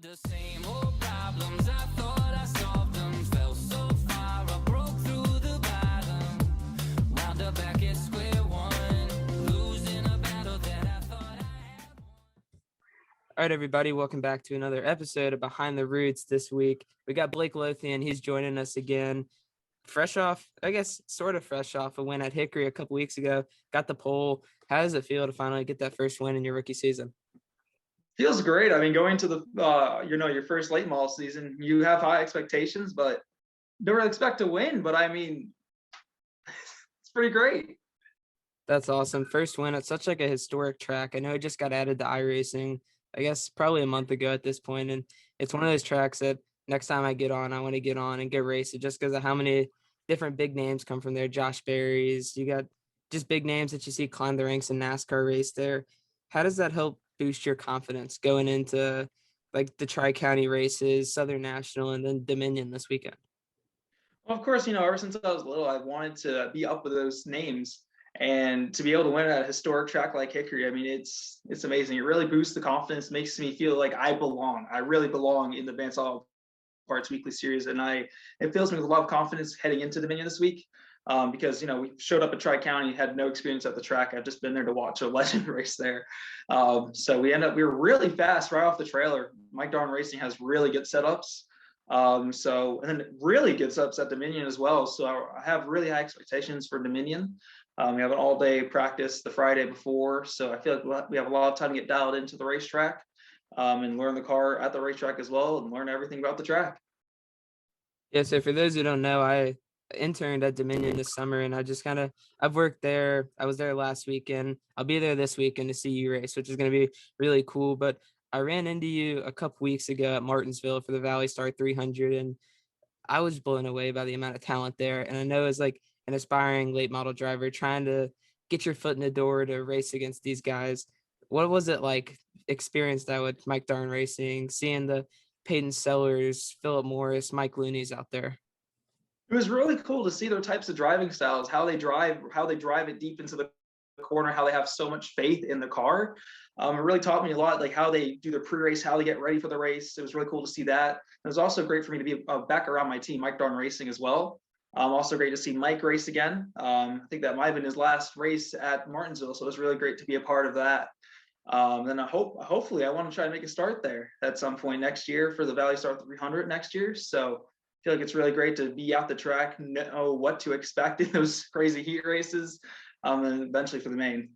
The same old problems, I thought I solved them. Fell so far, I broke through the bottom. Wound up back at square one, losing a battle that I thought I had won. All right, everybody, welcome back to another episode of Behind the Roots. This week we got Blake Lothian. He's joining us again, fresh off, I guess, sort of fresh off a win at Hickory a couple weeks ago. Got the pole. How does it feel to finally get that first win in your rookie season? Feels great. I mean, going to the your first late model season, you have high expectations, but don't really expect to win. But I mean, it's pretty great. That's awesome. First win at such like a historic track. I know it just got added to iRacing, I guess probably a month ago at this point, and it's one of those tracks that next time I get on, I want to get on and get raced just because of how many different big names come from there. Josh Berry's, you got just big names that you see climb the ranks in NASCAR race there. How does that help boost your confidence going into like the Tri-County races, Southern National, and then Dominion this weekend? Well, of course, ever since I was little, I wanted to be up with those names, and to be able to win at a historic track like Hickory, I mean, it's amazing. It really boosts the confidence, makes me feel like I belong. I really belong in the Advanced Auto Parts Weekly Series, and it fills me with a lot of confidence heading into Dominion this week. Because we showed up at Tri-County, had no experience at the track. I've just been there to watch a legend race there. So we were really fast right off the trailer. Mike Darn Racing has really good setups. And then really good setups at Dominion as well. So I have really high expectations for Dominion. We have an all-day practice the Friday before, so I feel like we have a lot of time to get dialed into the racetrack and learn the car at the racetrack as well, and learn everything about the track. Yeah, so for those who don't know, I interned at Dominion this summer, and I've worked there. I was there last weekend. I'll be there this weekend to see you race, which is going to be really cool. But I ran into you a couple weeks ago at Martinsville for the Valley Start 300, and I was blown away by the amount of talent there. And I know as like an aspiring late model driver trying to get your foot in the door to race against these guys, what was it like experience that with Mike Darn Racing, seeing the Peyton Sellers, Philip Morris, Mike Looney's out there? It was really cool to see their types of driving styles, how they drive it deep into the corner, how they have so much faith in the car. It really taught me a lot, like how they do their pre-race, how they get ready for the race. It was really cool to see that. It was also great for me to be back around my team, Mike Darn Racing as well. Also great to see Mike race again. I think that might have been his last race at Martinsville, so it was really great to be a part of that. Then hopefully I want to try to make a start there at some point next year for the Valley Star 300 next year. So I feel like it's really great to be out the track, know what to expect in those crazy heat races, and eventually for the main.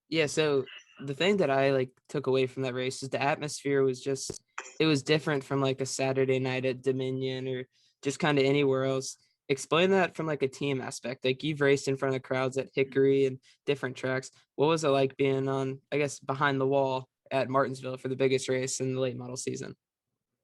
Yeah, so the thing that I took away from that race is the atmosphere was it was different from like a Saturday night at Dominion or just kind of anywhere else. Explain that from like a team aspect. Like you've raced in front of crowds at Hickory and different tracks. What was it like being on, I guess, behind the wall at Martinsville for the biggest race in the late model season?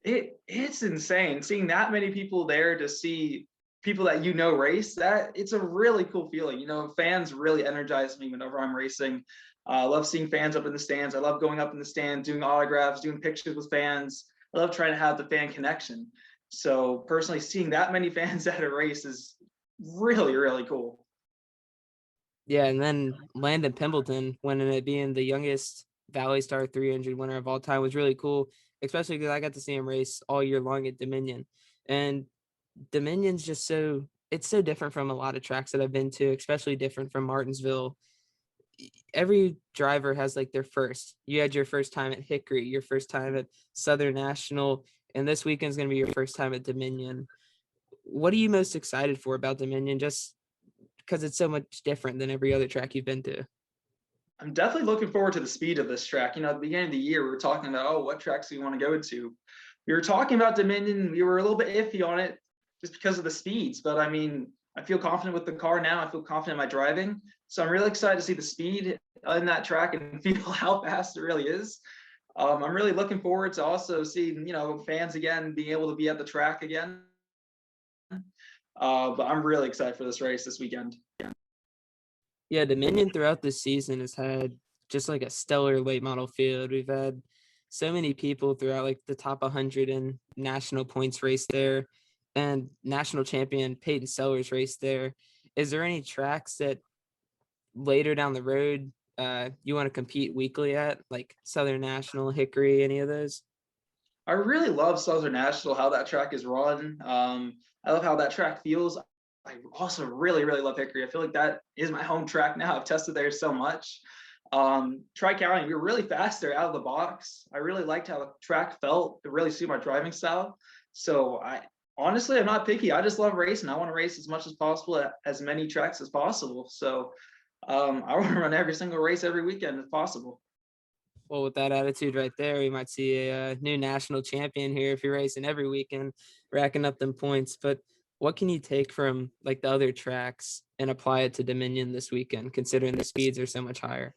It's insane seeing that many people there, to see people that race. That it's a really cool feeling. Fans really energize me whenever I'm racing. I love seeing fans up in the stands. I love going up in the stands, doing autographs, doing pictures with fans. I love trying to have the fan connection. So personally, seeing that many fans at a race is really, really cool. Yeah, and then Landon Pimbleton winning it, being the youngest Valley Star 300 winner of all time, was really cool, especially because I got to see him race all year long at Dominion. And Dominion's just it's so different from a lot of tracks that I've been to, especially different from Martinsville. Every driver has like their first. You had your first time at Hickory, your first time at Southern National, and this weekend's going to be your first time at Dominion. What are you most excited for about Dominion, just because it's so much different than every other track you've been to? I'm definitely looking forward to the speed of this track. At the beginning of the year, we were talking about, what tracks do we want to go to? We were talking about Dominion. We were a little bit iffy on it just because of the speeds. But I mean, I feel confident with the car now. I feel confident in my driving. So I'm really excited to see the speed in that track and feel how fast it really is. I'm really looking forward to also seeing, fans again, being able to be at the track again. But I'm really excited for this race this weekend. Yeah, Dominion throughout the season has had just like a stellar late model field. We've had so many people throughout like the top 100 in national points race there, and national champion Peyton Sellers race there. Is there any tracks that later down the road you want to compete weekly at, like Southern National, Hickory, any of those? I really love Southern National, how that track is run. I love how that track feels. I also really, really love Hickory. I feel like that is my home track now. I've tested there so much. Tri-County, we were really fast there out of the box. I really liked how the track felt. It really suited my driving style. So honestly, I'm not picky. I just love racing. I want to race as much as possible at as many tracks as possible. So I want to run every single race every weekend if possible. Well, with that attitude right there, we might see a new national champion here if you're racing every weekend, racking up them points. But what can you take from like the other tracks and apply it to Dominion this weekend, considering the speeds are so much higher?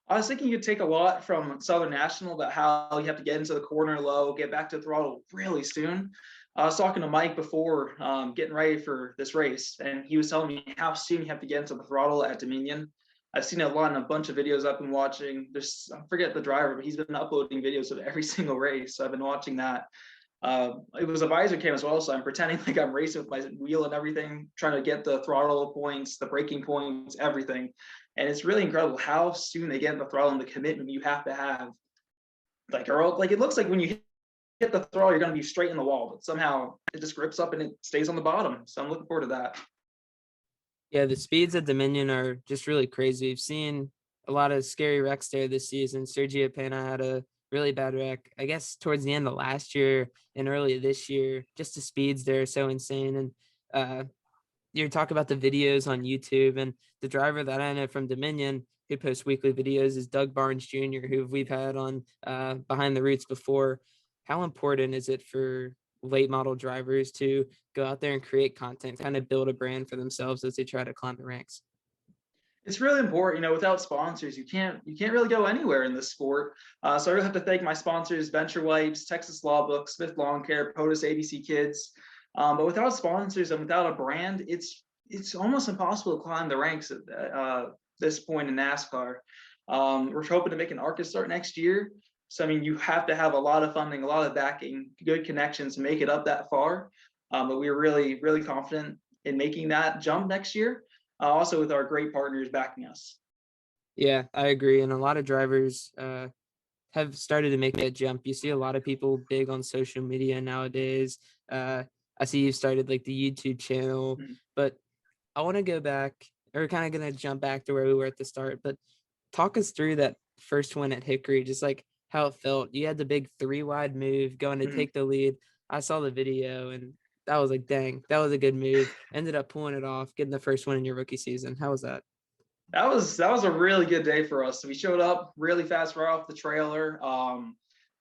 I was thinking you'd take a lot from Southern National about how you have to get into the corner low, get back to throttle really soon. I was talking to Mike before getting ready for this race, and he was telling me how soon you have to get into the throttle at Dominion. I've seen a lot in a bunch of videos I've been watching. I forget the driver, but he's been uploading videos of every single race. So I've been watching that. It was a visor cam as well, so I'm pretending like I'm racing with my wheel and everything, trying to get the throttle points, the braking points, everything. And it's really incredible how soon they get in the throttle and the commitment you have to have. Like, or like it looks like when you hit the throttle, you're going to be straight in the wall, but somehow it just grips up and it stays on the bottom. So I'm looking forward to that. Yeah, the speeds at Dominion are just really crazy. We've seen a lot of scary wrecks there this season. Sergio Pena had a really bad wreck, I guess, towards the end of last year and early this year. Just the speeds there are so insane. And you're talking about the videos on YouTube, and the driver that I know from Dominion who posts weekly videos is Doug Barnes Jr., who we've had on Behind the Roots before. How important is it for late model drivers to go out there and create content, kind of build a brand for themselves as they try to climb the ranks? It's really important, without sponsors, you can't really go anywhere in this sport. So I really have to thank my sponsors, Venture Wipes, Texas Law Book, Smith Lawn Care, POTUS ABC Kids. But without sponsors and without a brand, it's almost impossible to climb the ranks at this point in NASCAR. We're hoping to make an ARCA Start next year. So, I mean, you have to have a lot of funding, a lot of backing, good connections to make it up that far. But we're really, really confident in making that jump next year. Also with our great partners backing us. Yeah, I agree. And a lot of drivers have started to make that jump. You see a lot of people big on social media nowadays. I see you've started like the YouTube channel, but I want to go back, or kind of going to jump back to where we were at the start, but talk us through that first one at Hickory, just like how it felt. You had the big 3-wide move going to take the lead. I saw the video and that was like, dang, that was a good move. Ended up pulling it off, getting the first one in your rookie season. How was that? That was a really good day for us. So we showed up really fast right off the trailer.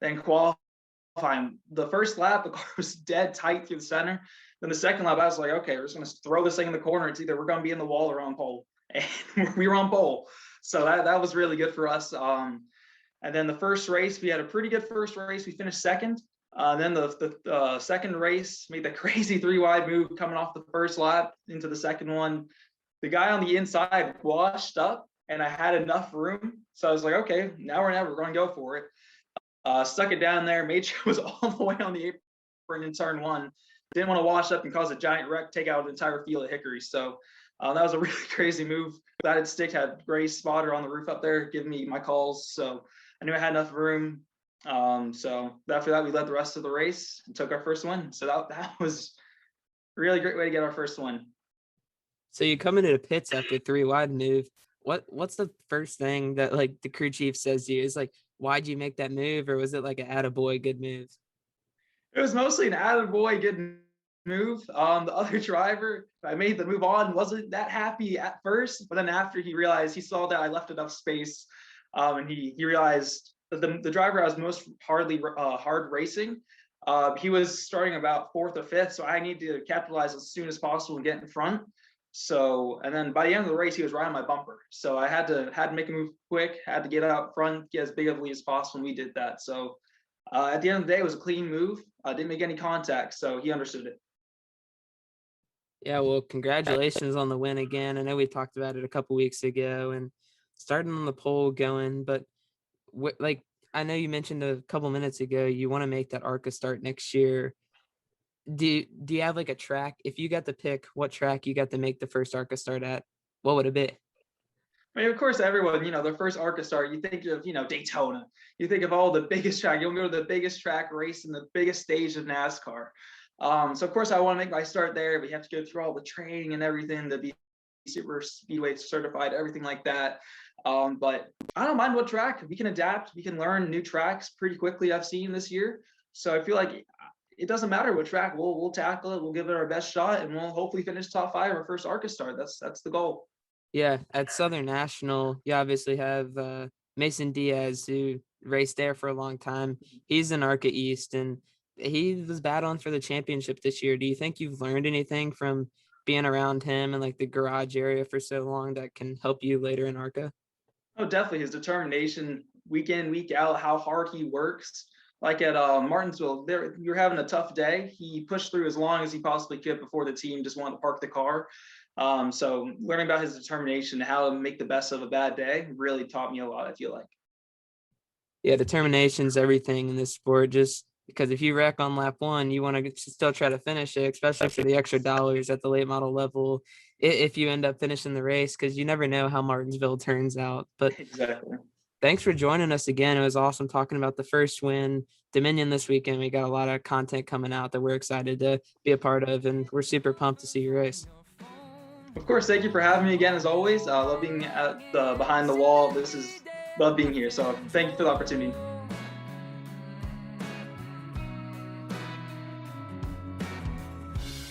Then qualifying the first lap, the car was dead tight through the center. Then the second lap, I was like, okay, we're just going to throw this thing in the corner. It's either we're going to be in the wall or on pole. And we were on pole. So that was really good for us. And then the first race, we had a pretty good first race. We finished second. Then the second race made the crazy 3-wide move coming off the first lap into the second one. The guy on the inside washed up and I had enough room. So I was like, okay, now we're going to go for it. Stuck it down there, made sure it was all the way on the apron in turn one. Didn't want to wash up and cause a giant wreck, take out an entire field at Hickory. So that was a really crazy move. Glad it stick, had Gray's spotter on the roof up there giving me my calls. So I knew I had enough room. So after that, we led the rest of the race and took our first win. So that was a really great way to get our first win. So you come into the pits after 3-wide move. What's the first thing that like the crew chief says to you? Is like, why'd you make that move? Or was it like an attaboy good move? It was mostly an attaboy good move. The other driver, I made the move on, wasn't that happy at first, but then after he realized, he saw that I left enough space, and he realized that the driver I was most hard racing, he was starting about 4th or 5th, so I needed to capitalize as soon as possible and get in front. So, and then by the end of the race, he was right on my bumper. So I had to make a move quick, had to get out front, get as big of a lead as possible, and we did that. So at the end of the day, it was a clean move. I didn't make any contact, so he understood it. Yeah, well, congratulations on the win again. I know we talked about it a couple weeks ago and starting on the pole going, but like I know you mentioned a couple minutes ago, you want to make that ARCA Start next year. Do you have like a track? If you got to pick what track you got to make the first ARCA Start at, what would it be? I mean, of course, everyone, their first ARCA start, you think of, Daytona. You think of all the biggest track. You'll go to the biggest track race and the biggest stage of NASCAR. So, of course, I want to make my start there. We have to go through all the training and everything to be super speedway certified, everything like that. But I don't mind what track. We can adapt. We can learn new tracks pretty quickly, I've seen this year. So I feel like it doesn't matter what track. We'll tackle it. We'll give it our best shot, and we'll hopefully finish top 5 our first ARCA start. That's the goal. Yeah, at Southern National, you obviously have Mason Diaz, who raced there for a long time. He's in ARCA East, and he was battling for the championship this year. Do you think you've learned anything from being around him and like the garage area for so long that can help you later in ARCA? Oh, definitely his determination, week in, week out, how hard he works. Like at Martinsville, you're having a tough day. He pushed through as long as he possibly could before the team just wanted to park the car. So learning about his determination, how to make the best of a bad day, really taught me a lot, I feel like. Yeah, determination's everything in this sport. Just because if you wreck on lap 1, you want to still try to finish it, especially for the extra dollars at the late model level. If you end up finishing the race, because you never know how Martinsville turns out. But Exactly. thanks for joining us again. It was awesome talking about the first win, Dominion, this weekend. We got a lot of content coming out that we're excited to be a part of, and we're super pumped to see you race. Of course, thank you for having me again, as always. Love being at the behind the wall. Love being here. So thank you for the opportunity.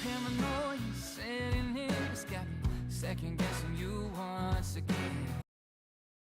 Paranoia setting in, it's got me second guessing you once again.